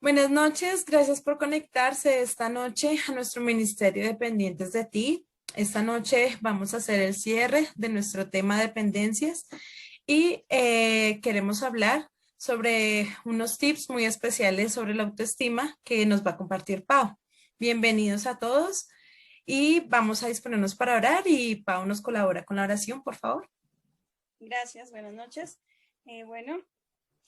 Buenas noches, gracias por conectarse esta noche a nuestro Ministerio de Dependientes de Ti. Esta noche vamos a hacer el cierre de nuestro tema de dependencias y queremos hablar sobre unos tips muy especiales sobre la autoestima que nos va a compartir Pau. Bienvenidos a todos y vamos a disponernos para orar y Pau nos colabora con la oración, por favor. Gracias, buenas noches. Bueno,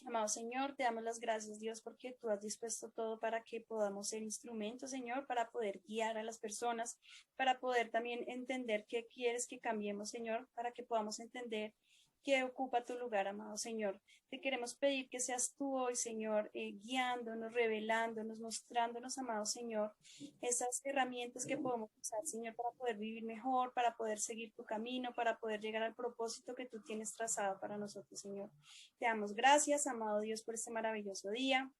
amado Señor, te damos las gracias, Dios, porque tú has dispuesto todo para que podamos ser instrumentos, Señor, para poder guiar a las personas, para poder también entender qué quieres que cambiemos, Señor, para que podamos entender qué ocupa tu lugar, amado Señor. Te queremos pedir que seas tú hoy, Señor, guiándonos, revelándonos, mostrándonos, amado Señor, esas herramientas que podemos usar, Señor, para poder vivir mejor, para poder seguir tu camino, para poder llegar al propósito que tú tienes trazado para nosotros, Señor. Te damos gracias, amado Dios, por este maravilloso día.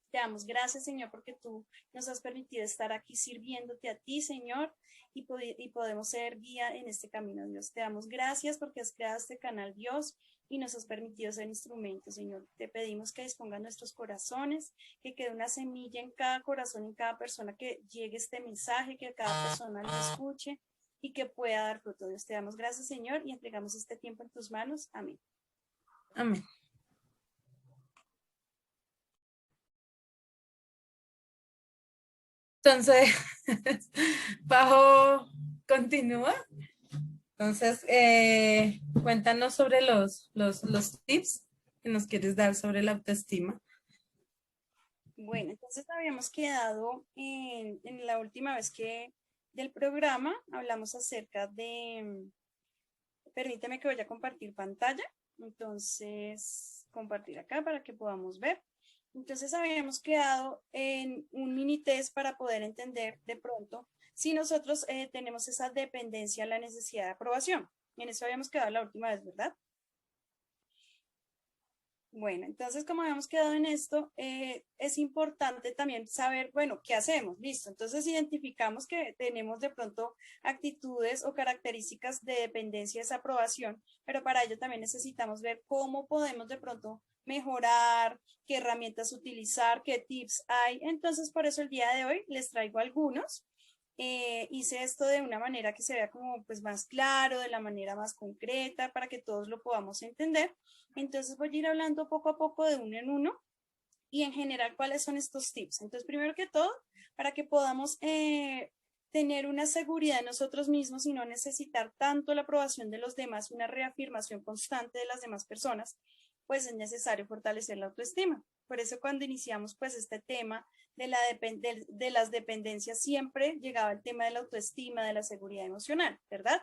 Te damos gracias, Señor, porque tú nos has permitido estar aquí sirviéndote a ti, Señor, y podemos ser guía en este camino, Dios. Te damos gracias porque has creado este canal, Dios, y nos has permitido ser instrumentos, Señor. Te pedimos que dispongan nuestros corazones, que quede una semilla en cada corazón, en cada persona que llegue este mensaje, que cada persona lo escuche y que pueda dar fruto, Dios. Te damos gracias, Señor, y entregamos este tiempo en tus manos. Amén. Amén. Entonces, Pau continúa. Entonces, cuéntanos sobre los tips que nos quieres dar sobre la autoestima. Bueno, entonces habíamos quedado en la última vez que del programa hablamos acerca de, permíteme que voy a compartir pantalla, entonces compartir acá para que podamos ver. Entonces habíamos quedado en un mini test para poder entender de pronto si nosotros tenemos esa dependencia a la necesidad de aprobación. En eso habíamos quedado la última vez, ¿verdad? Bueno, entonces como habíamos quedado en esto, es importante también saber, bueno, ¿qué hacemos? Listo, entonces identificamos que tenemos de pronto actitudes o características de dependencia de esa aprobación, pero para ello también necesitamos ver cómo podemos de pronto mejorar, qué herramientas utilizar, qué tips hay. Entonces, por eso el día de hoy les traigo algunos. Hice esto de una manera que se vea como pues más claro, de la manera más concreta, para que todos lo podamos entender. Entonces voy a ir hablando poco a poco de uno en uno y en general cuáles son estos tips. Entonces, primero que todo, para que podamos tener una seguridad en nosotros mismos y no necesitar tanto la aprobación de los demás, una reafirmación constante de las demás personas, pues es necesario fortalecer la autoestima. Por eso cuando iniciamos pues este tema de las dependencias siempre llegaba el tema de la autoestima, de la seguridad emocional, ¿verdad?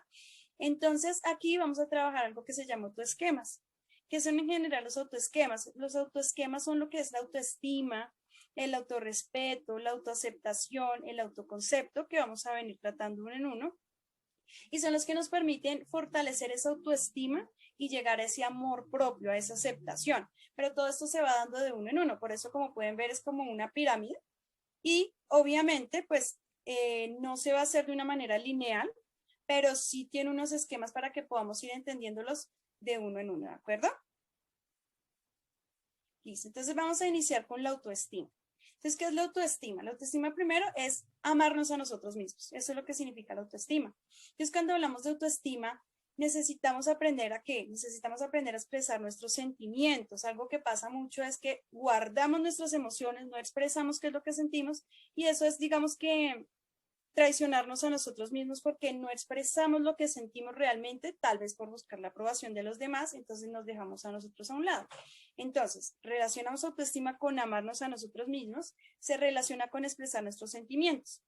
Entonces aquí vamos a trabajar algo que se llama autoesquemas. ¿Qué son en general los autoesquemas? Los autoesquemas son lo que es la autoestima, el autorrespeto, la autoaceptación, el autoconcepto, que vamos a venir tratando uno en uno, y son los que nos permiten fortalecer esa autoestima y llegar a ese amor propio, a esa aceptación. Pero todo esto se va dando de uno en uno, por eso como pueden ver es como una pirámide y obviamente pues no se va a hacer de una manera lineal, pero sí tiene unos esquemas para que podamos ir entendiéndolos de uno en uno, ¿de acuerdo? Listo, entonces vamos a iniciar con la autoestima. Entonces, ¿qué es la autoestima? La autoestima primero es amarnos a nosotros mismos. Eso es lo que significa la autoestima. Entonces, cuando hablamos de autoestima, necesitamos aprender a qué? Necesitamos aprender a expresar nuestros sentimientos. Algo que pasa mucho es que guardamos nuestras emociones, no expresamos qué es lo que sentimos y eso es, digamos que traicionarnos a nosotros mismos porque no expresamos lo que sentimos realmente, tal vez por buscar la aprobación de los demás, entonces nos dejamos a nosotros a un lado. Entonces, relacionamos autoestima con amarnos a nosotros mismos, se relaciona con expresar nuestros sentimientos.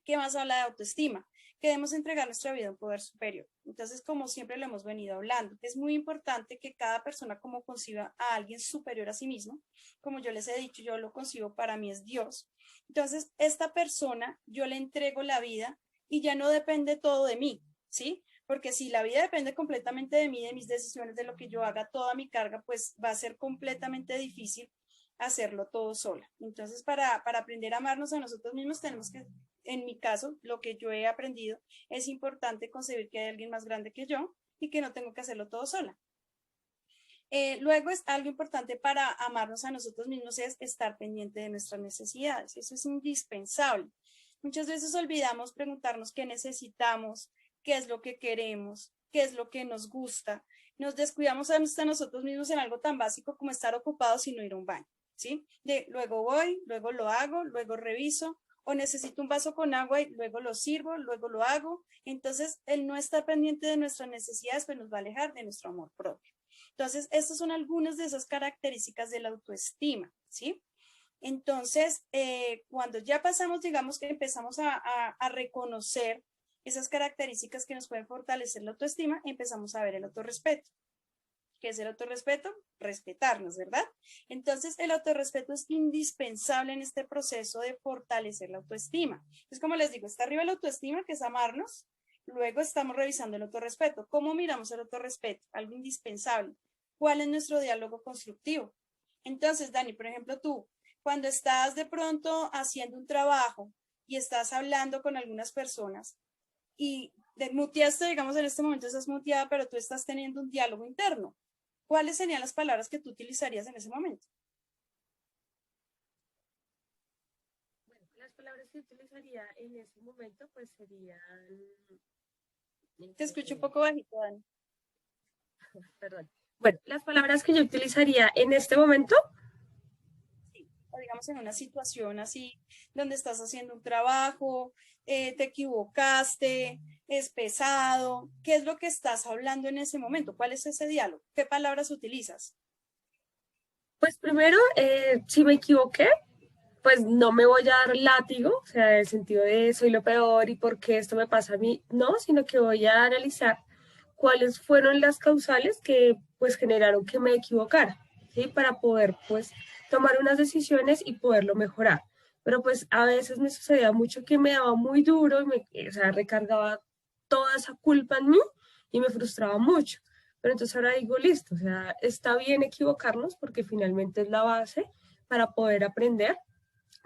¿Qué más habla de autoestima? Que debemos entregar nuestra vida a un poder superior. Entonces, como siempre lo hemos venido hablando, es muy importante que cada persona como conciba a alguien superior a sí mismo. Como yo les he dicho, yo lo concibo para mí es Dios. Entonces, esta persona, yo le entrego la vida y ya no depende todo de mí, ¿sí? Porque si la vida depende completamente de mí, de mis decisiones, de lo que yo haga, toda mi carga, pues va a ser completamente difícil hacerlo todo sola. Entonces, para aprender a amarnos a nosotros mismos, tenemos que, en mi caso, lo que yo he aprendido, es importante concebir que hay alguien más grande que yo y que no tengo que hacerlo todo sola. Luego es algo importante para amarnos a nosotros mismos es estar pendiente de nuestras necesidades. Eso es indispensable. Muchas veces olvidamos preguntarnos qué necesitamos, qué es lo que queremos, qué es lo que nos gusta. Nos descuidamos hasta nosotros mismos en algo tan básico como estar ocupados y no ir a un baño, ¿sí? De luego voy, luego lo hago, luego reviso, o necesito un vaso con agua y luego lo sirvo, luego lo hago. Entonces, el no estar pendiente de nuestras necesidades pues nos va a alejar de nuestro amor propio. Entonces, estas son algunas de esas características de la autoestima, ¿sí? Entonces, cuando ya pasamos, digamos que empezamos a reconocer esas características que nos pueden fortalecer la autoestima, empezamos a ver el autorrespeto. ¿Qué es el autorrespeto? Respetarnos, ¿verdad? Entonces, el autorrespeto es indispensable en este proceso de fortalecer la autoestima. Entonces, como les digo, está arriba la autoestima, que es amarnos. Luego estamos revisando el autorrespeto. ¿Cómo miramos el autorrespeto? Algo indispensable. ¿Cuál es nuestro diálogo constructivo? Entonces, Dani, por ejemplo, tú, cuando estás de pronto haciendo un trabajo y estás hablando con algunas personas y muteaste, digamos, en este momento estás muteada, pero tú estás teniendo un diálogo interno. ¿Cuáles serían las palabras que tú utilizarías en ese momento? Bueno, las palabras que utilizaría en ese momento pues serían, Te escucho un eh, poco bajito, Dani. perdón. Bueno, las palabras que yo utilizaría en este momento, Sí, o digamos en una situación así, donde estás haciendo un trabajo, te equivocaste, es pesado. ¿Qué es lo que estás hablando en ese momento? ¿Cuál es ese diálogo? ¿Qué palabras utilizas? pues primero, si me equivoqué, pues no me voy a dar látigo, o sea, en el sentido de soy lo peor y por qué esto me pasa a mí, no, sino que voy a analizar cuáles fueron las causales que pues generaron que me equivocara, ¿sí? Para poder pues tomar unas decisiones y poderlo mejorar. Pero pues a veces me sucedía mucho que me daba muy duro, o sea, recargaba toda esa culpa en mí y me frustraba mucho. Pero entonces ahora digo, listo, o sea, está bien equivocarnos porque finalmente es la base para poder aprender,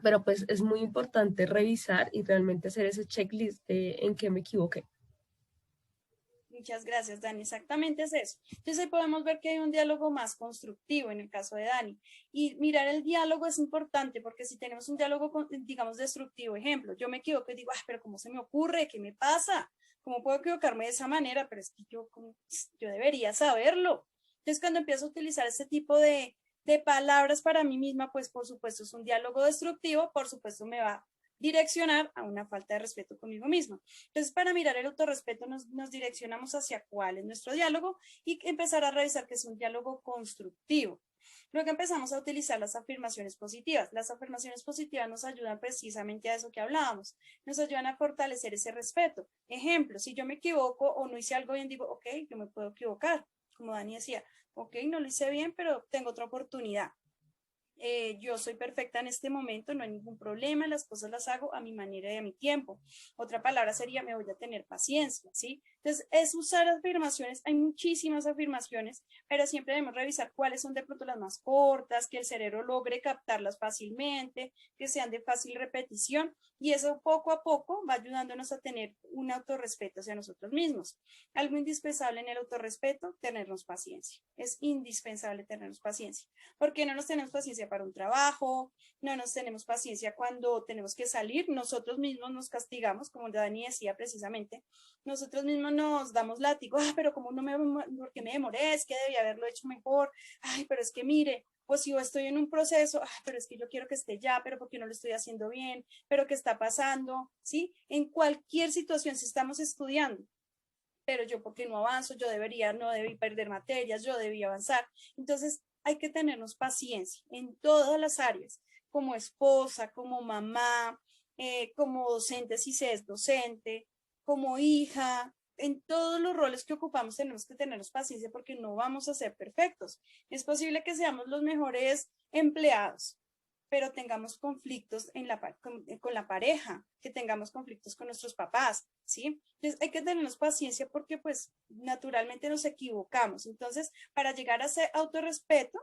pero pues es muy importante revisar y realmente hacer ese checklist de en qué me equivoqué. Muchas gracias, Dani. Exactamente es eso. Entonces ahí podemos ver que hay un diálogo más constructivo en el caso de Dani. Y mirar el diálogo es importante porque si tenemos un diálogo, digamos, destructivo, ejemplo, yo me equivoco y digo, ah, pero ¿cómo se me ocurre? ¿Qué me pasa? ¿Cómo puedo equivocarme de esa manera? Pero es que yo debería saberlo. Entonces cuando empiezo a utilizar este tipo de palabras para mí misma, pues por supuesto es un diálogo destructivo, por supuesto me va a direccionar a una falta de respeto conmigo misma. Entonces, para mirar el autorrespeto nos direccionamos hacia cuál es nuestro diálogo y empezar a revisar que es un diálogo constructivo. Luego empezamos a utilizar las afirmaciones positivas. Las afirmaciones positivas nos ayudan precisamente a eso que hablábamos. Nos ayudan a fortalecer ese respeto. Ejemplo, si yo me equivoco o no hice algo bien, digo, ok, yo me puedo equivocar. Como Dani decía, ok, no lo hice bien, pero tengo otra oportunidad. Yo soy perfecta en este momento, no hay ningún problema, las cosas las hago a mi manera y a mi tiempo. Otra palabra sería, me voy a tener paciencia, ¿sí? Entonces, es usar afirmaciones, hay muchísimas afirmaciones, pero siempre debemos revisar cuáles son de pronto las más cortas, que el cerebro logre captarlas fácilmente, que sean de fácil repetición, y eso poco a poco va ayudándonos a tener un autorrespeto hacia nosotros mismos. Algo indispensable en el autorrespeto, tenernos paciencia. Es indispensable tenernos paciencia, porque no nos tenemos paciencia para un trabajo, no nos tenemos paciencia cuando tenemos que salir, nosotros mismos nos castigamos, como Dani decía precisamente, nosotros mismos nos damos látigo, ah, pero como no me, porque me demoré, es que debía haberlo hecho mejor, ay, pero es que mire, pues si yo estoy en un proceso, ah, pero es que yo quiero que esté ya, pero porque no lo estoy haciendo bien, pero ¿qué está pasando? ¿Sí? En cualquier situación, si estamos estudiando, pero yo porque no avanzo, yo debería, no debí perder materias, yo debí avanzar. Entonces, hay que tenernos paciencia en todas las áreas, como esposa, como mamá, como docente si se es docente, como hija, en todos los roles que ocupamos tenemos que tenernos paciencia porque no vamos a ser perfectos. Es posible que seamos los mejores empleados, pero tengamos conflictos con la pareja, que tengamos conflictos con nuestros papás, ¿sí? Entonces hay que tenernos paciencia porque pues naturalmente nos equivocamos. Entonces, para llegar a ese autorrespeto,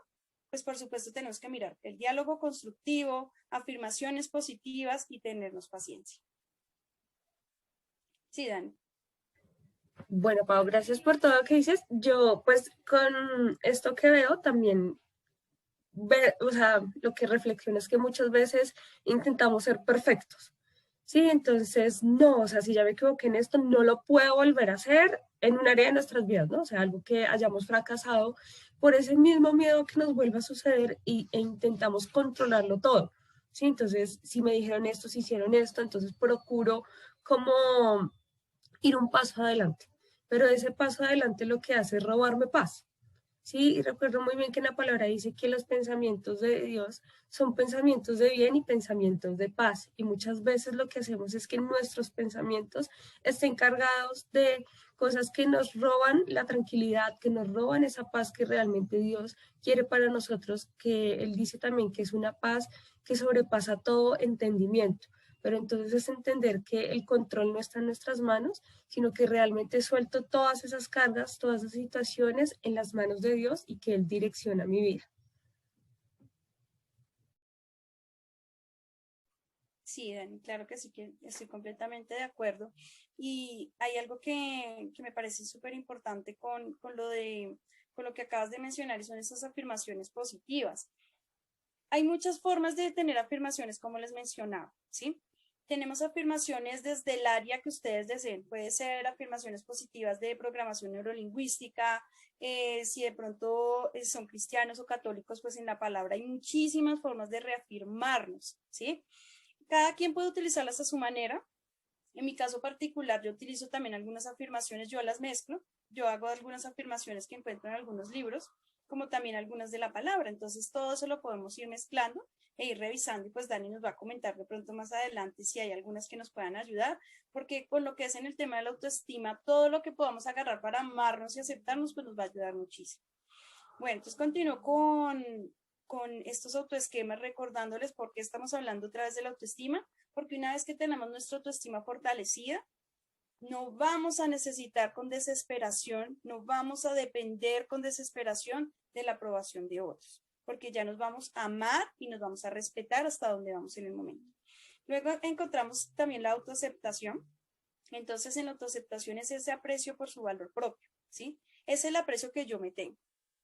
pues por supuesto tenemos que mirar el diálogo constructivo, afirmaciones positivas y tenernos paciencia. Sí, Dani. Bueno, Pau, gracias por todo lo que dices. Yo, pues, con esto que veo, también o sea, lo que reflexiono es que muchas veces intentamos ser perfectos. Sí, entonces, no, o sea, si ya me equivoqué en esto, no lo puedo volver a hacer en un área de nuestras vidas, ¿no? O sea, algo que hayamos fracasado por ese mismo miedo que nos vuelva a suceder e intentamos controlarlo todo. Sí, entonces, si me dijeron esto, si hicieron esto, entonces procuro como ir un paso adelante. Pero ese paso adelante lo que hace es robarme paz. Sí, y recuerdo muy bien que en la palabra dice que los pensamientos de Dios son pensamientos de bien y pensamientos de paz. Y muchas veces lo que hacemos es que nuestros pensamientos estén cargados de cosas que nos roban la tranquilidad, que nos roban esa paz que realmente Dios quiere para nosotros, que Él dice también que es una paz que sobrepasa todo entendimiento. Pero entonces es entender que el control no está en nuestras manos, sino que realmente suelto todas esas cargas, todas esas situaciones en las manos de Dios y que Él direcciona mi vida. Sí, Dani, claro que sí, que estoy completamente de acuerdo. Y hay algo que me parece súper importante con lo que acabas de mencionar y son esas afirmaciones positivas. Hay muchas formas de tener afirmaciones, como les mencionaba, ¿sí? Tenemos afirmaciones desde el área que ustedes deseen. Puede ser afirmaciones positivas de programación neurolingüística. Si de pronto son cristianos o católicos, pues en la palabra hay muchísimas formas de reafirmarnos, ¿sí? Cada quien puede utilizarlas a su manera. En mi caso particular, yo utilizo también algunas afirmaciones, yo las mezclo, yo hago algunas afirmaciones que encuentro en algunos libros, como también algunas de la palabra. Entonces, todo eso lo podemos ir mezclando e ir revisando y pues Dani nos va a comentar de pronto más adelante si hay algunas que nos puedan ayudar, porque con lo que es en el tema de la autoestima, todo lo que podamos agarrar para amarnos y aceptarnos, pues nos va a ayudar muchísimo. Bueno, entonces continúo con estos autoesquemas recordándoles por qué estamos hablando otra vez de la autoestima, porque una vez que tenemos nuestra autoestima fortalecida, no vamos a necesitar con desesperación, no vamos a depender con desesperación de la aprobación de otros, porque ya nos vamos a amar y nos vamos a respetar hasta donde vamos en el momento. Luego encontramos también la autoaceptación. Entonces, en la autoaceptación es ese aprecio por su valor propio, ¿sí? Es el aprecio que yo me tengo.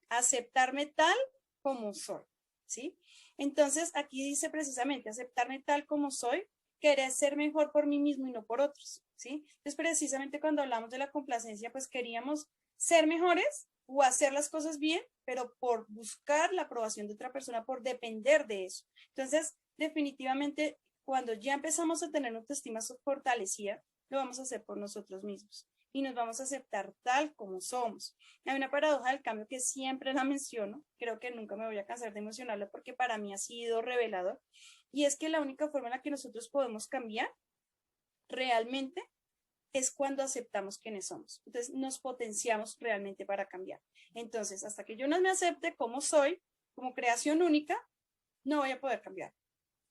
Aceptarme tal como soy, ¿sí? Entonces, aquí dice precisamente, aceptarme tal como soy, querer ser mejor por mí mismo y no por otros, ¿sí? Entonces, precisamente cuando hablamos de la complacencia, pues queríamos ser mejores o hacer las cosas bien, pero por buscar la aprobación de otra persona, por depender de eso. Entonces, definitivamente, cuando ya empezamos a tener autoestima fortalecida, lo vamos a hacer por nosotros mismos y nos vamos a aceptar tal como somos. Hay una paradoja del cambio que siempre la menciono, creo que nunca me voy a cansar de mencionarla porque para mí ha sido revelador, y es que la única forma en la que nosotros podemos cambiar realmente es cuando aceptamos quiénes somos. Entonces nos potenciamos realmente para cambiar. Entonces, hasta que yo no me acepte como soy, como creación única, no voy a poder cambiar.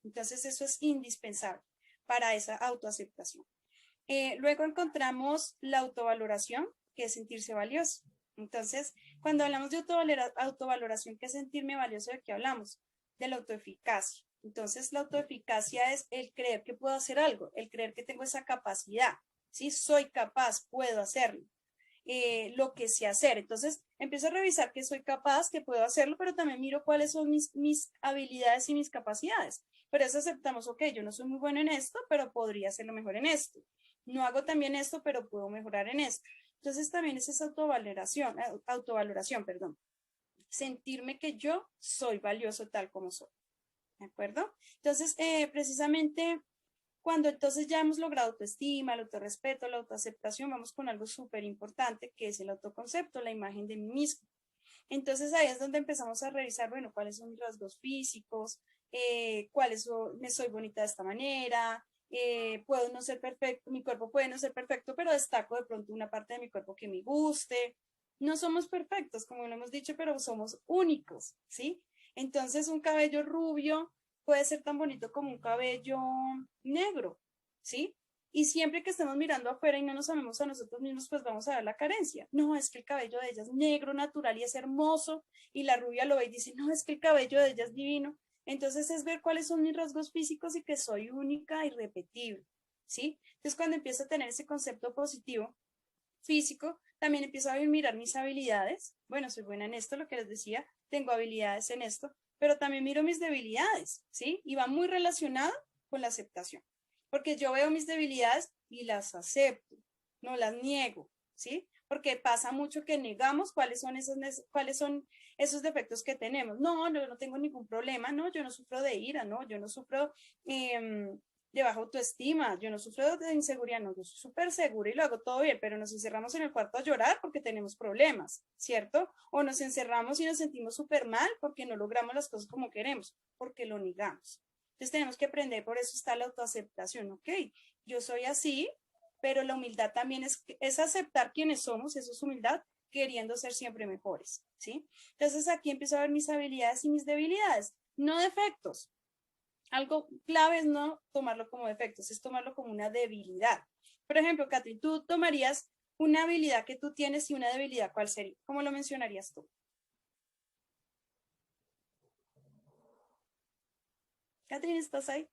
Entonces, eso es indispensable para esa autoaceptación. Luego encontramos la autovaloración, que es sentirse valioso. Entonces, cuando hablamos de autovaloración, ¿qué es sentirme valioso? ¿De qué hablamos? De la autoeficacia. Entonces, la autoeficacia es el creer que puedo hacer algo, el creer que tengo esa capacidad, ¿sí? Soy capaz, puedo hacerlo. Lo que sé hacer. Entonces, empiezo a revisar que soy capaz, que puedo hacerlo, pero también miro cuáles son mis habilidades y mis capacidades. Pero eso aceptamos, ok, yo no soy muy bueno en esto, pero podría hacerlo mejor en esto. No hago también esto, pero puedo mejorar en esto. Entonces, también es esa autovaloración, perdón. Sentirme que yo soy valioso tal como soy. ¿De acuerdo? Entonces, precisamente cuando entonces ya hemos logrado autoestima, el autorrespeto, la autoaceptación, vamos con algo súper importante que es el autoconcepto, la imagen de mí mismo. Entonces ahí es donde empezamos a revisar, bueno, cuáles son mis rasgos físicos, me soy bonita de esta manera, puedo no ser perfecto, mi cuerpo puede no ser perfecto, pero destaco de pronto una parte de mi cuerpo que me guste. No somos perfectos, como lo hemos dicho, pero somos únicos, ¿sí? Entonces un cabello rubio puede ser tan bonito como un cabello negro, ¿sí? Y siempre que estemos mirando afuera y no nos amemos a nosotros mismos, pues vamos a ver la carencia. No, es que el cabello de ella es negro, natural y es hermoso. Y la rubia lo ve y dice, no, es que el cabello de ella es divino. Entonces es ver cuáles son mis rasgos físicos y que soy única y repetible, ¿sí? Entonces cuando empiezo a tener ese concepto positivo, físico, también empiezo a mirar mis habilidades. Bueno, soy buena en esto, lo que les decía, tengo habilidades en esto, pero también miro mis debilidades, ¿sí? Y va muy relacionado con la aceptación, porque yo veo mis debilidades y las acepto, no las niego, ¿sí? Porque pasa mucho que negamos cuáles son esos defectos que tenemos. No, no tengo ningún problema, no, yo no sufro de ira, no, yo no sufro de baja autoestima, yo no sufro de inseguridad, no, yo soy súper segura y lo hago todo bien, pero nos encerramos en el cuarto a llorar porque tenemos problemas, ¿cierto? O nos encerramos y nos sentimos súper mal porque no logramos las cosas como queremos, porque lo negamos. Entonces tenemos que aprender, por eso está la autoaceptación, ¿ok? Yo soy así, pero la humildad también es aceptar quiénes somos, eso es humildad, queriendo ser siempre mejores, ¿sí? Entonces aquí empiezo a ver mis habilidades y mis debilidades, no defectos. Algo clave es no tomarlo como defectos, es tomarlo como una debilidad. Por ejemplo, Catherine, tú tomarías una habilidad que tú tienes y una debilidad, ¿cuál sería? ¿Cómo lo mencionarías tú? Catherine, ¿estás ahí?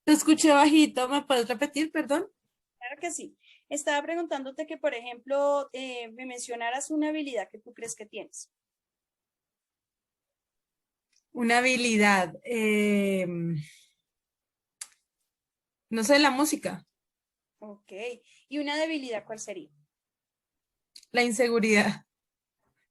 Te escuché bajito, ¿me puedes repetir, perdón? Claro que sí. Estaba preguntándote que, por ejemplo, me mencionaras una habilidad que tú crees que tienes. Una habilidad, no sé, la música, Ok. ¿Y una debilidad cuál sería? la inseguridad.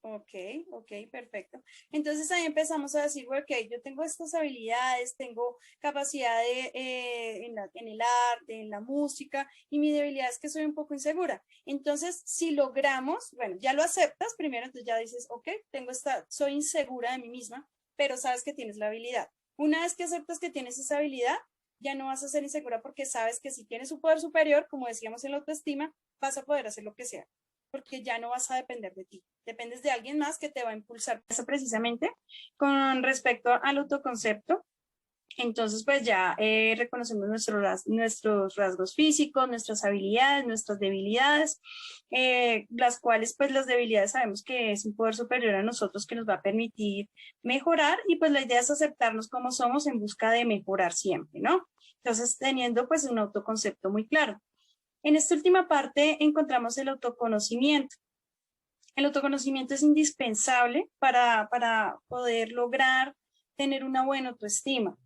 Ok, ok, perfecto. Entonces ahí empezamos a decir, bueno, ok, yo tengo estas habilidades, tengo capacidad en el arte, en la música, y mi debilidad es que soy un poco insegura. Entonces, si logramos, bueno, ya lo aceptas primero, entonces ya dices, ok, soy insegura de mí misma, pero sabes que tienes la habilidad. Una vez que aceptas que tienes esa habilidad, ya no vas a ser insegura porque sabes que si tienes un poder superior, como decíamos en la autoestima, vas a poder hacer lo que sea porque ya no vas a depender de ti, dependes de alguien más que te va a impulsar. Eso precisamente con respecto al autoconcepto, entonces pues ya reconocemos nuestros rasgos físicos, nuestras habilidades, nuestras debilidades, las cuales pues las debilidades sabemos que es un poder superior a nosotros que nos va a permitir mejorar y pues la idea es aceptarnos como somos en busca de mejorar siempre, ¿no? Entonces teniendo pues un autoconcepto muy claro. En esta última parte encontramos el autoconocimiento. El autoconocimiento es indispensable para poder lograr tener una buena autoestima.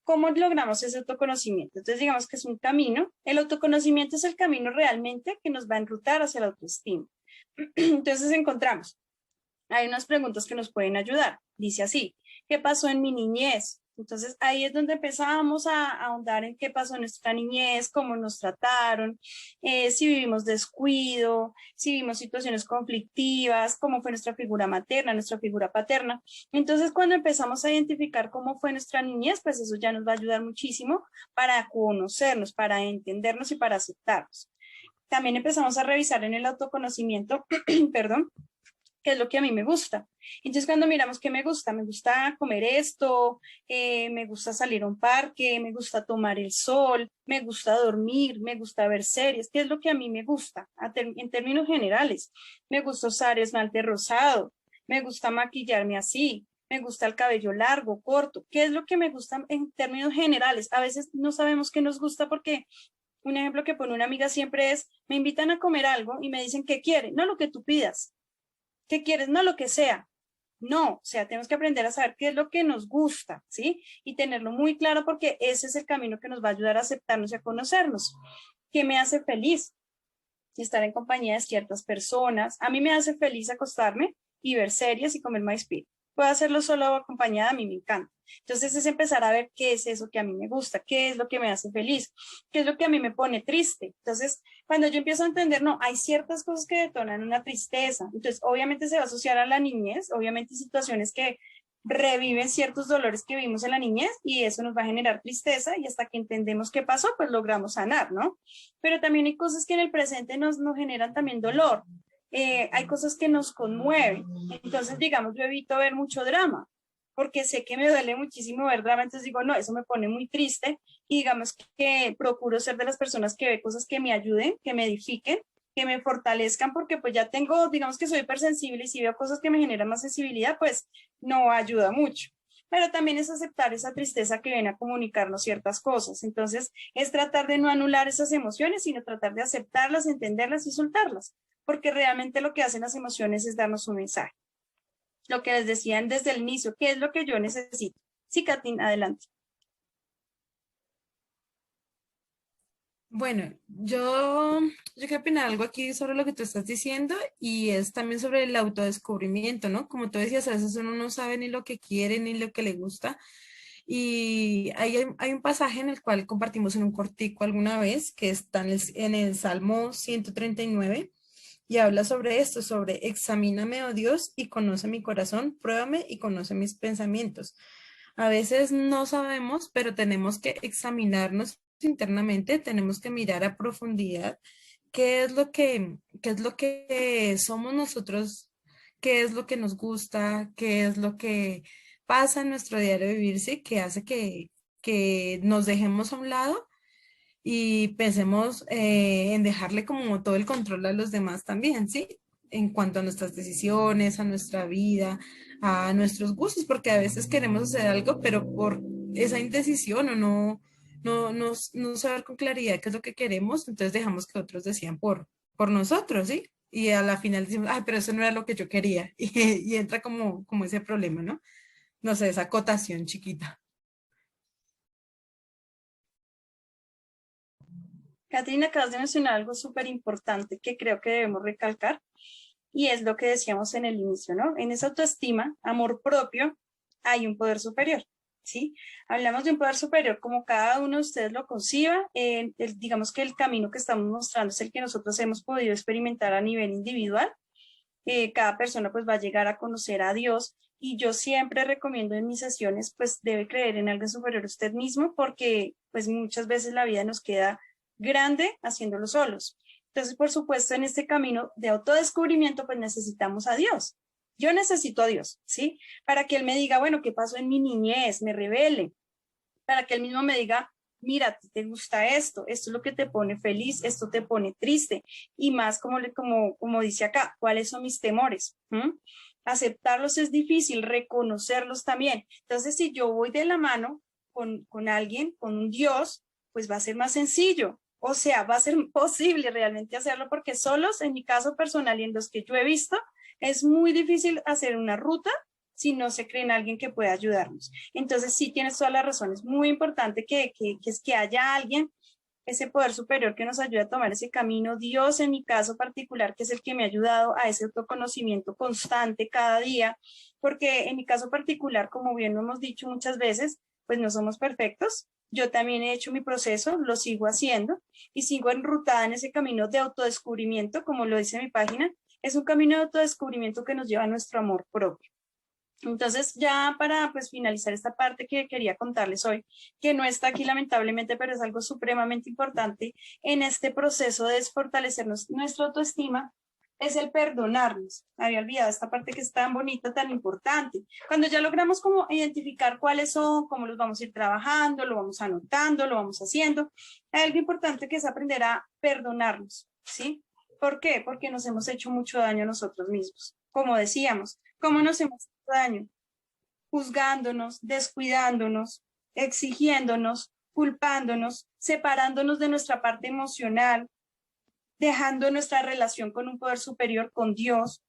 ¿Cómo logramos ese autoconocimiento? Entonces, digamos que es un camino. El autoconocimiento es el camino realmente que nos va a enrutar hacia la autoestima. Entonces, encontramos, hay unas preguntas que nos pueden ayudar. Dice así, ¿qué pasó en mi niñez? Entonces ahí es donde empezamos a ahondar en qué pasó en nuestra niñez, cómo nos trataron, si vivimos descuido, si vivimos situaciones conflictivas, cómo fue nuestra figura materna, nuestra figura paterna. Entonces cuando empezamos a identificar cómo fue nuestra niñez, pues eso ya nos va a ayudar muchísimo para conocernos, para entendernos y para aceptarnos. También empezamos a revisar en el autoconocimiento, perdón, qué es lo que a mí me gusta. Entonces, cuando miramos qué me gusta comer esto, me gusta salir a un parque, me gusta tomar el sol, me gusta dormir, me gusta ver series, qué es lo que a mí me gusta en términos generales. Me gusta usar esmalte rosado, me gusta maquillarme así, me gusta el cabello largo, corto, qué es lo que me gusta en términos generales. A veces no sabemos qué nos gusta porque un ejemplo que pone una amiga siempre es, me invitan a comer algo y me dicen, ¿qué quieren? No lo que tú pidas. ¿Qué quieres? No, lo que sea. No, o sea, tenemos que aprender a saber qué es lo que nos gusta, ¿sí? Y tenerlo muy claro porque ese es el camino que nos va a ayudar a aceptarnos y a conocernos. ¿Qué me hace feliz? Estar en compañía de ciertas personas. A mí me hace feliz acostarme y ver series y comer maíz pira. Puedo hacerlo solo o acompañada, a mí me encanta. Entonces es empezar a ver qué es eso que a mí me gusta, qué es lo que me hace feliz, qué es lo que a mí me pone triste. Entonces, cuando yo empiezo a entender, no, hay ciertas cosas que detonan una tristeza. Entonces, obviamente se va a asociar a la niñez, obviamente situaciones que reviven ciertos dolores que vimos en la niñez y eso nos va a generar tristeza y hasta que entendemos qué pasó, pues logramos sanar, ¿no? Pero también hay cosas que en el presente nos generan también dolor. Hay cosas que nos conmueven. Entonces, digamos, yo evito ver mucho drama porque sé que me duele muchísimo ver drama, entonces digo, no, eso me pone muy triste y digamos que procuro ser de las personas que ve cosas que me ayuden, que me edifiquen, que me fortalezcan, porque pues ya tengo, digamos que soy hipersensible y si veo cosas que me generan más sensibilidad, pues no ayuda mucho. pero también es aceptar esa tristeza que viene a comunicarnos ciertas cosas. Entonces, es tratar de no anular esas emociones, sino tratar de aceptarlas, entenderlas y soltarlas, porque realmente lo que hacen las emociones es darnos un mensaje. Lo que les decían desde el inicio, ¿qué es lo que yo necesito? Sí, Katin, adelante. Bueno, yo quiero opinar algo aquí sobre lo que tú estás diciendo y es también sobre el autodescubrimiento, ¿no? Como tú decías, a veces uno no sabe ni lo que quiere ni lo que le gusta. Y hay un pasaje en el cual compartimos en un cortico alguna vez, que está en el Salmo 139 y habla sobre esto, sobre examíname, oh Dios, y conoce mi corazón, pruébame y conoce mis pensamientos. A veces no sabemos, pero tenemos que examinarnos internamente, tenemos que mirar a profundidad qué es lo que somos nosotros, qué es lo que nos gusta, qué es lo que pasa en nuestro diario vivir, sí, que hace que nos dejemos a un lado y pensemos en dejarle como todo el control a los demás también, ¿sí? En cuanto a nuestras decisiones, a nuestra vida, a nuestros gustos, porque a veces queremos hacer algo, pero por esa indecisión o no saber con claridad qué es lo que queremos, entonces dejamos que otros decían por nosotros, ¿sí? Y a la final decimos, ay, pero eso no era lo que yo quería. Y entra como ese problema, ¿no? No sé, esa acotación chiquita. Katrina, acabas de mencionar algo súper importante que creo que debemos recalcar y es lo que decíamos en el inicio, ¿no? En esa autoestima, amor propio, hay un poder superior, ¿sí? Hablamos de un poder superior como cada uno de ustedes lo conciba, digamos que el camino que estamos mostrando es el que nosotros hemos podido experimentar a nivel individual. Cada persona pues va a llegar a conocer a Dios y yo siempre recomiendo en mis sesiones pues debe creer en algo superior a usted mismo porque pues muchas veces la vida nos queda grande haciéndolo solos. Entonces, por supuesto, en este camino de autodescubrimiento pues necesitamos a Dios. Yo necesito a Dios, ¿sí? Para que Él me diga, bueno, ¿qué pasó en mi niñez? Me revele. Para que Él mismo me diga, mira, te gusta esto es lo que te pone feliz, esto te pone triste, y más como dice acá, ¿cuáles son mis temores? Aceptarlos es difícil, reconocerlos también. Entonces, si yo voy de la mano con alguien, con un Dios, pues va a ser más sencillo. O sea, va a ser posible realmente hacerlo porque solos, en mi caso personal y en los que yo he visto, es muy difícil hacer una ruta si no se cree en alguien que pueda ayudarnos. Entonces, sí tienes toda la razón, es muy importante que haya alguien, ese poder superior que nos ayude a tomar ese camino. Dios, en mi caso particular, que es el que me ha ayudado a ese autoconocimiento constante cada día, porque en mi caso particular, como bien lo hemos dicho muchas veces, pues no somos perfectos. Yo también he hecho mi proceso, lo sigo haciendo y sigo enrutada en ese camino de autodescubrimiento, como lo dice mi página. Es un camino de autodescubrimiento que nos lleva a nuestro amor propio. Entonces, ya para pues finalizar esta parte que quería contarles hoy, que no está aquí lamentablemente, pero es algo supremamente importante en este proceso de fortalecernos nuestra autoestima, es el perdonarnos. Había olvidado esta parte que es tan bonita, tan importante. Cuando ya logramos como identificar cuáles son, cómo los vamos a ir trabajando, lo vamos anotando, lo vamos haciendo, hay algo importante que es aprender a perdonarnos, ¿sí? ¿Por qué? Porque nos hemos hecho mucho daño a nosotros mismos. Como decíamos, ¿cómo nos hemos daño? Juzgándonos, descuidándonos, exigiéndonos, culpándonos, separándonos de nuestra parte emocional, dejando nuestra relación con un poder superior, con Dios,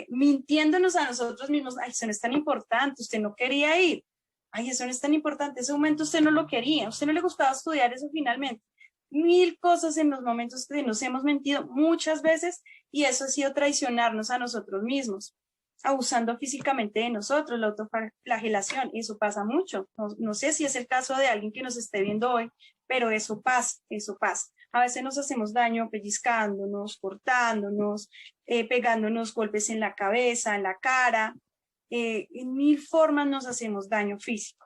mintiéndonos a nosotros mismos. Ay, eso no es tan importante, usted no quería ir. Ay, eso no es tan importante, ese momento usted no lo quería, a usted no le gustaba estudiar eso finalmente. Mil cosas en los momentos que nos hemos mentido muchas veces y eso ha sido traicionarnos a nosotros mismos, abusando físicamente de nosotros, la autoflagelación, eso pasa mucho. No sé si es el caso de alguien que nos esté viendo hoy, pero eso pasa, eso pasa. A veces nos hacemos daño pellizcándonos, cortándonos, pegándonos golpes en la cabeza, en la cara, en mil formas nos hacemos daño físico,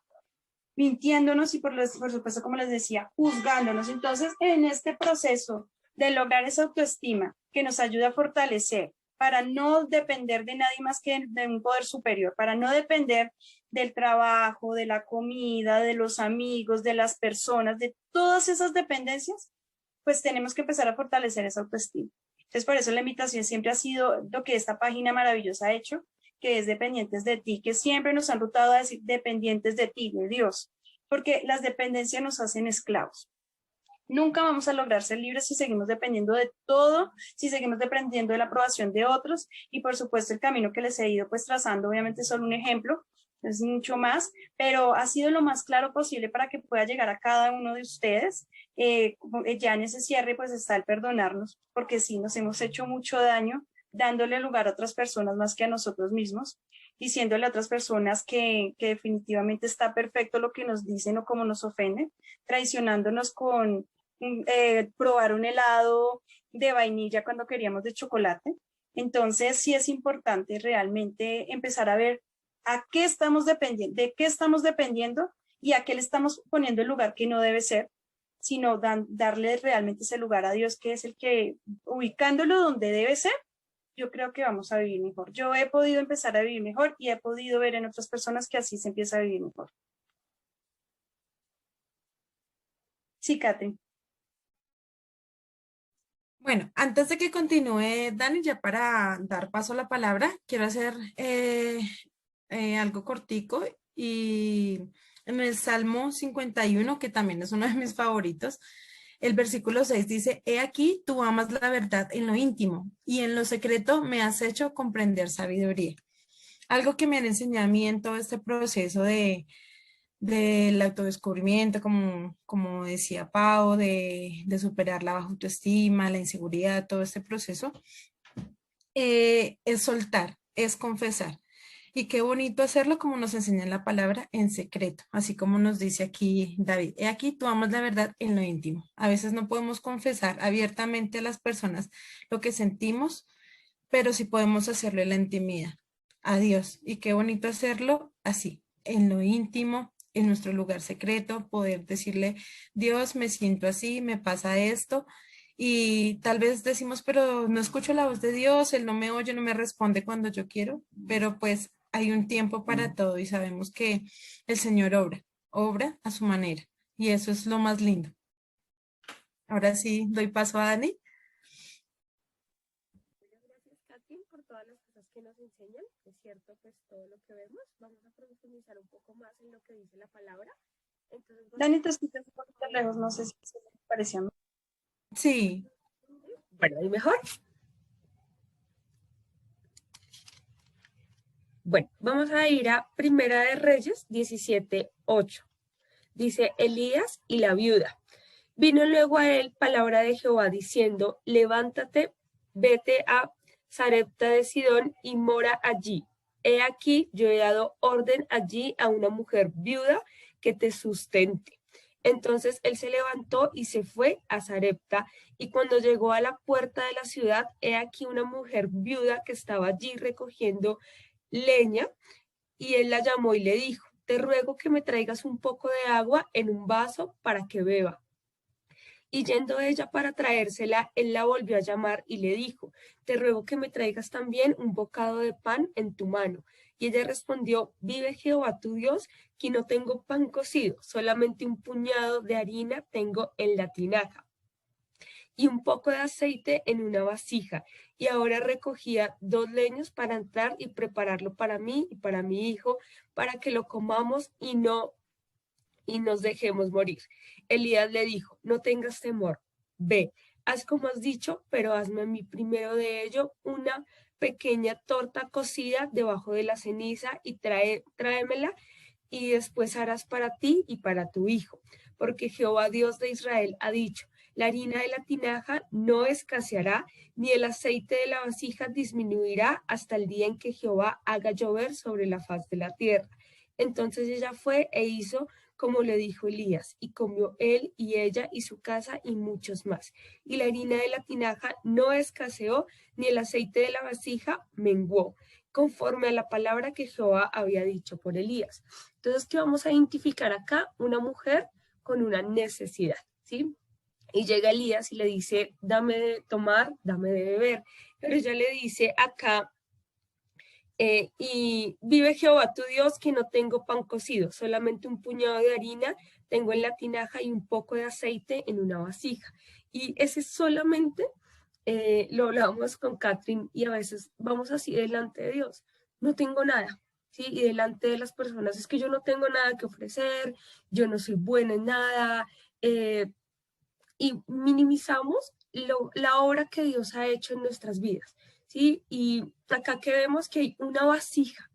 mintiéndonos y por supuesto, como les decía, juzgándonos. Entonces, en este proceso de lograr esa autoestima que nos ayuda a fortalecer, para no depender de nadie más que de un poder superior, para no depender del trabajo, de la comida, de los amigos, de las personas, de todas esas dependencias, pues tenemos que empezar a fortalecer esa autoestima. Entonces, por eso la invitación siempre ha sido lo que esta página maravillosa ha hecho, que es dependientes de ti, que siempre nos han rotado a decir dependientes de ti, de Dios, porque las dependencias nos hacen esclavos. Nunca vamos a lograr ser libres si seguimos dependiendo de todo, si seguimos dependiendo de la aprobación de otros y por supuesto el camino que les he ido pues trazando, obviamente es solo un ejemplo, es mucho más, pero ha sido lo más claro posible para que pueda llegar a cada uno de ustedes. Ya en ese cierre pues está el perdonarnos, porque sí nos hemos hecho mucho daño dándole lugar a otras personas más que a nosotros mismos, diciéndole a otras personas que definitivamente está perfecto lo que nos dicen o como nos ofenden, traicionándonos con probar un helado de vainilla cuando queríamos de chocolate. Entonces sí es importante realmente empezar a ver a qué estamos dependiendo, de qué estamos dependiendo y a qué le estamos poniendo el lugar que no debe ser, sino darle realmente ese lugar a Dios, que es el que, ubicándolo donde debe ser, yo creo que vamos a vivir mejor. Yo he podido empezar a vivir mejor y he podido ver en otras personas que así se empieza a vivir mejor. Sí, Katherine. Bueno, antes de que continúe, Dani, ya para dar paso a la palabra, quiero hacer algo cortico y en el Salmo 51, que también es uno de mis favoritos, el versículo 6 dice, he aquí, tú amas la verdad en lo íntimo y en lo secreto me has hecho comprender sabiduría. Algo que me han enseñado a mí en todo este proceso del autodescubrimiento, como decía Pau, de superar la baja autoestima, la inseguridad, todo este proceso, es soltar, es confesar. Y qué bonito hacerlo como nos enseña en la palabra en secreto, así como nos dice aquí David. He aquí, tú amas la verdad en lo íntimo. A veces no podemos confesar abiertamente a las personas lo que sentimos, pero sí podemos hacerlo en la intimidad, a Dios. Y qué bonito hacerlo así, en lo íntimo, en nuestro lugar secreto, poder decirle, Dios, me siento así, me pasa esto. Y tal vez decimos, pero no escucho la voz de Dios, Él no me oye, no me responde cuando yo quiero, pero pues hay un tiempo para todo y sabemos que el Señor obra a su manera. Y eso es lo más lindo. Ahora sí, doy paso a Dani. Muchas gracias, Katy, por todas las cosas que nos enseñan. Es cierto, pues todo lo que vemos. Vamos a profundizar un poco más en lo que dice la palabra. Entonces, Dani, te escuchas un poquito lejos, no sé si se me parecía a mí. Sí. bueno, ¿y mejor? Bueno, vamos a ir a Primera de Reyes 17:8. Dice Elías y la viuda. Vino luego a él palabra de Jehová diciendo, levántate, vete a Sarepta de Sidón y mora allí. He aquí, yo he dado orden allí a una mujer viuda que te sustente. Entonces él se levantó y se fue a Sarepta, y cuando llegó a la puerta de la ciudad, he aquí una mujer viuda que estaba allí recogiendo leña, y él la llamó y le dijo, te ruego que me traigas un poco de agua en un vaso para que beba. Y yendo ella para traérsela, él la volvió a llamar y le dijo, te ruego que me traigas también un bocado de pan en tu mano. Y ella respondió, vive Jehová tu Dios, que no tengo pan cocido, solamente un puñado de harina tengo en la tinaja y un poco de aceite en una vasija. Y ahora recogía 2 leños para entrar y prepararlo para mí y para mi hijo, para que lo comamos y nos dejemos morir. Elías le dijo, no tengas temor, ve, haz como has dicho, pero hazme a mí primero de ello una pequeña torta cocida debajo de la ceniza y tráemela y después harás para ti y para tu hijo, porque Jehová Dios de Israel ha dicho, la harina de la tinaja no escaseará, ni el aceite de la vasija disminuirá hasta el día en que Jehová haga llover sobre la faz de la tierra. Entonces ella fue e hizo como le dijo Elías, y comió él y ella y su casa y muchos más. Y la harina de la tinaja no escaseó, ni el aceite de la vasija menguó, conforme a la palabra que Jehová había dicho por Elías. Entonces, ¿qué vamos a identificar acá? Una mujer con una necesidad, ¿sí? Y llega Elías y le dice, dame de tomar, dame de beber. Pero ella le dice acá, y vive Jehová tu Dios que no tengo pan cocido, solamente un puñado de harina tengo en la tinaja y un poco de aceite en una vasija. Y ese solamente lo hablamos con Catherine y a veces vamos así delante de Dios. no tengo nada, ¿sí? Y delante de las personas es que yo no tengo nada que ofrecer, yo no soy buena en nada, y minimizamos la obra que Dios ha hecho en nuestras vidas, ¿sí? Y acá que vemos que hay una vasija,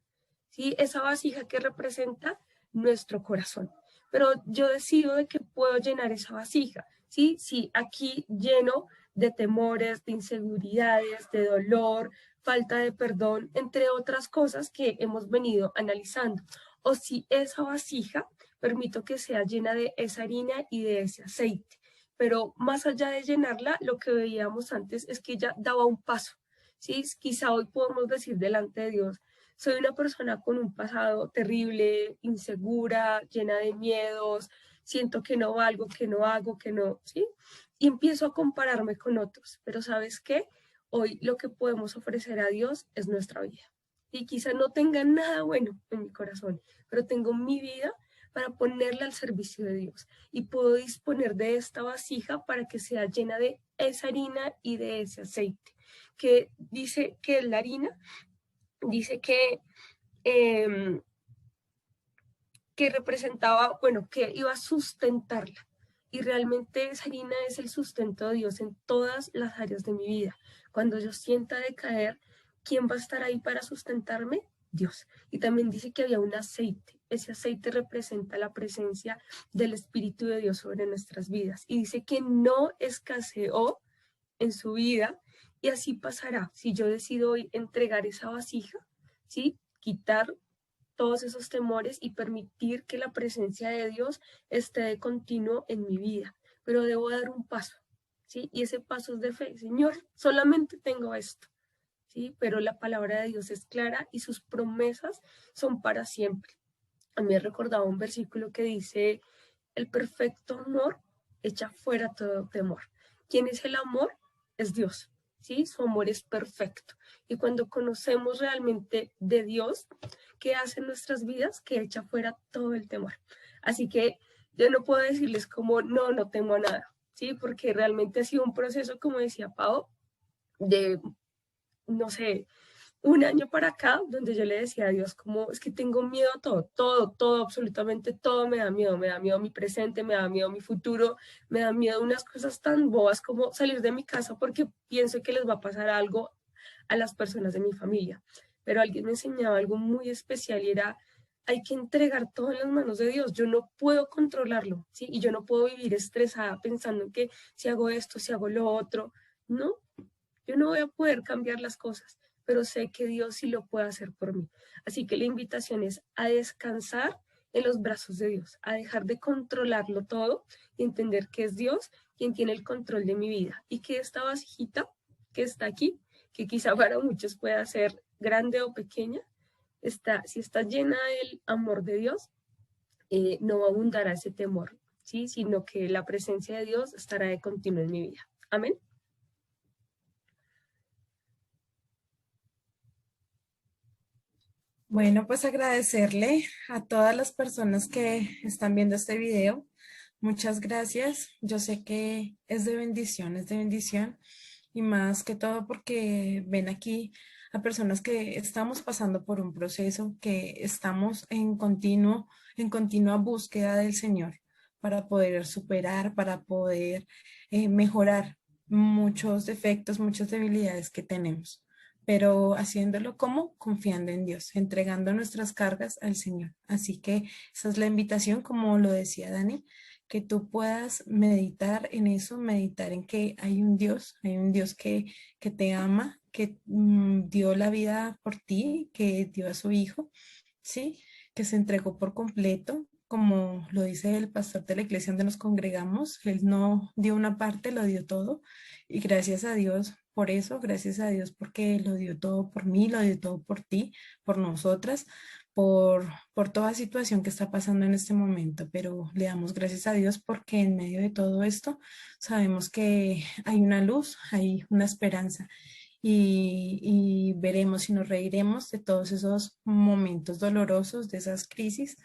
¿sí? Esa vasija que representa nuestro corazón. Pero yo decido de que puedo llenar esa vasija, ¿sí? Si aquí lleno de temores, de inseguridades, de dolor, falta de perdón, entre otras cosas que hemos venido analizando. O si esa vasija permito que sea llena de esa harina y de ese aceite. Pero más allá de llenarla, lo que veíamos antes es que ella daba un paso, ¿sí? Quizá hoy podemos decir delante de Dios, soy una persona con un pasado terrible, insegura, llena de miedos, siento que no valgo, que no hago, que no, ¿sí? Y empiezo a compararme con otros. Pero ¿sabes qué? Hoy lo que podemos ofrecer a Dios es nuestra vida. Y quizá no tenga nada bueno en mi corazón, pero tengo mi vida para ponerla al servicio de Dios. Y puedo disponer de esta vasija para que sea llena de esa harina y de ese aceite. Que dice que la harina dice eh, que representaba, bueno, que iba a sustentarla. Y realmente esa harina es el sustento de Dios en todas las áreas de mi vida. Cuando yo sienta decaer, ¿quién va a estar ahí para sustentarme? Dios. Y también dice que había un aceite. Ese aceite representa la presencia del Espíritu de Dios sobre nuestras vidas. Y dice que no escaseó en su vida. Y así pasará. Si yo decido hoy entregar esa vasija, ¿sí? Quitar todos esos temores y permitir que la presencia de Dios esté de continuo en mi vida. Pero debo dar un paso, ¿sí? Y ese paso es de fe. Señor, solamente tengo esto, ¿sí? Pero la palabra de Dios es clara y sus promesas son para siempre. A mí me recordaba un versículo que dice, el perfecto amor echa fuera todo temor. ¿Quién es el amor? Es Dios, ¿sí? Su amor es perfecto. Y cuando conocemos realmente de Dios, ¿qué hace en nuestras vidas? Que echa fuera todo el temor. Así que yo no puedo decirles como, no, no temo nada, ¿sí? Porque realmente ha sido un proceso, como decía Pau, de, no sé, un año para acá, donde yo le decía a Dios, como es que tengo miedo a todo, todo, todo, absolutamente todo me da miedo mi presente, me da miedo mi futuro, me da miedo unas cosas tan bobas como salir de mi casa porque pienso que les va a pasar algo a las personas de mi familia. Pero alguien me enseñaba algo muy especial y era, hay que entregar todo en las manos de Dios, yo no puedo controlarlo, ¿sí? Y yo no puedo vivir estresada pensando que si hago esto, si hago lo otro, no, yo no voy a poder cambiar las cosas, pero sé que Dios sí lo puede hacer por mí. Así que la invitación es a descansar en los brazos de Dios, a dejar de controlarlo todo y entender que es Dios quien tiene el control de mi vida y que esta vasijita que está aquí, que quizá para muchos pueda ser grande o pequeña, si está llena del amor de Dios, no abundará ese temor, ¿sí? Sino que la presencia de Dios estará de continuo en mi vida. Amén. Bueno, pues agradecerle a todas las personas que están viendo este video. Muchas gracias. Yo sé que es de bendición y más que todo porque ven aquí a personas que estamos pasando por un proceso, que estamos en continua búsqueda del Señor para poder superar, para poder mejorar muchos defectos, muchas debilidades que tenemos, pero haciéndolo como confiando en Dios, entregando nuestras cargas al Señor. Así que esa es la invitación, como lo decía Dani, que tú puedas meditar en eso, meditar en que hay un Dios que te ama, que dio la vida por ti, que dio a su Hijo, ¿sí? Que se entregó por completo. Como lo dice el pastor de la iglesia donde nos congregamos, él no dio una parte, lo dio todo. Y gracias a Dios por eso, gracias a Dios porque lo dio todo por mí, lo dio todo por ti, por nosotras, por toda situación que está pasando en este momento. Pero le damos gracias a Dios porque en medio de todo esto sabemos que hay una luz, hay una esperanza y veremos y nos reiremos de todos esos momentos dolorosos, de esas crisis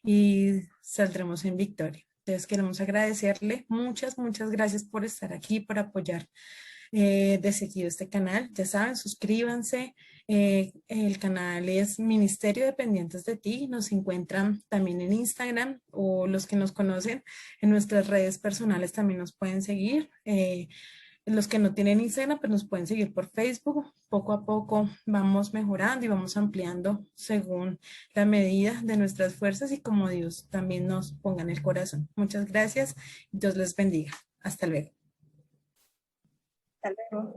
y saldremos en victoria. Entonces queremos agradecerle muchas gracias por estar aquí, por apoyar de seguido este canal. Ya saben, suscríbanse, El canal es Ministerio Dependientes de Ti. Nos encuentran también en Instagram, o los que nos conocen en nuestras redes personales también nos pueden seguir. Los que no tienen Instagram, pues nos pueden seguir por Facebook. Poco a poco vamos mejorando y vamos ampliando según la medida de nuestras fuerzas y como Dios también nos ponga en el corazón. Muchas gracias. Dios les bendiga. Hasta luego. Hasta luego.